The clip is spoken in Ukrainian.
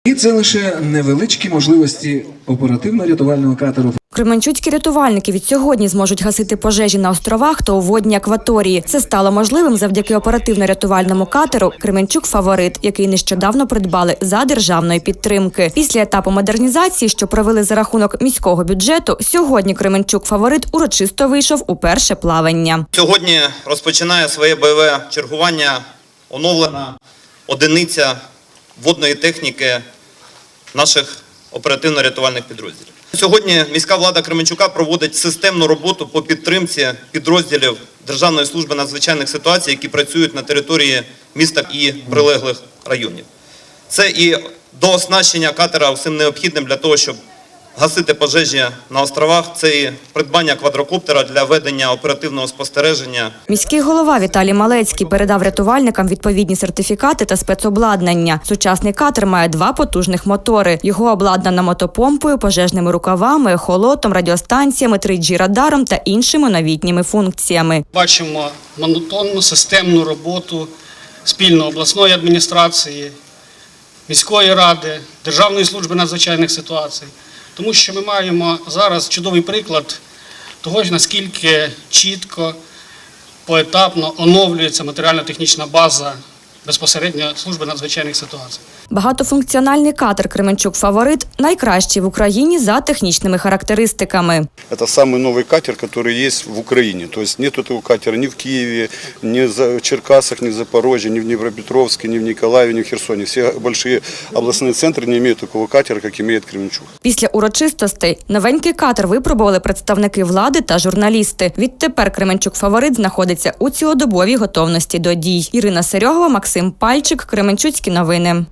І це лише невеличкі можливості оперативно-рятувального катеру. Кременчуцькі рятувальники від сьогодні зможуть гасити пожежі на островах та у водній акваторії. Це стало можливим завдяки оперативно-рятувальному катеру «Кременчук Фаворит», який нещодавно придбали за державної підтримки. Після етапу модернізації, що провели за рахунок міського бюджету, сьогодні «Кременчук Фаворит» урочисто вийшов у перше плавання. Сьогодні розпочинає своє бойове чергування оновлена одиниця водної техніки наших оперативно-рятувальних підрозділів. Сьогодні міська влада Кременчука проводить системну роботу по підтримці підрозділів Державної служби надзвичайних ситуацій, які працюють на території міста і прилеглих районів. Це і дооснащення катера всім необхідним для того, щоб гасити пожежі на островах, це і придбання квадрокоптера для ведення оперативного спостереження. Міський голова Віталій Малецький передав рятувальникам відповідні сертифікати та спецобладнання. Сучасний катер має 2 потужних мотори. Його обладнано мотопомпою, пожежними рукавами, ехолотом, радіостанціями, 3G-радаром та іншими новітніми функціями. Бачимо монотонну системну роботу спільно обласної адміністрації, міської ради, Державної служби надзвичайних ситуацій. Тому що ми маємо зараз чудовий приклад того, наскільки чітко, поетапно оновлюється матеріально-технічна база безпосередньо служби надзвичайних ситуацій. Багатофункціональний катер «Кременчук Фаворит» найкращий в Україні за технічними характеристиками. Это самый новый катер, который есть в Украине. То есть нет этого катера ни в Киеве, ни в Черкасах, ни в Запорожье, ни в Днепропетровске, ни в Николаеве, ни в Херсоне. Все большие областные центры не имеют такого катера, как имеет Кременчук. Після урочистостей новенький катер випробували представники влади та журналісти. Відтепер «Кременчук Фаворит» знаходиться у цілодобовій готовності до дій. Ірина Серьогова, Максим Пальчик, Кременчуцькі новини.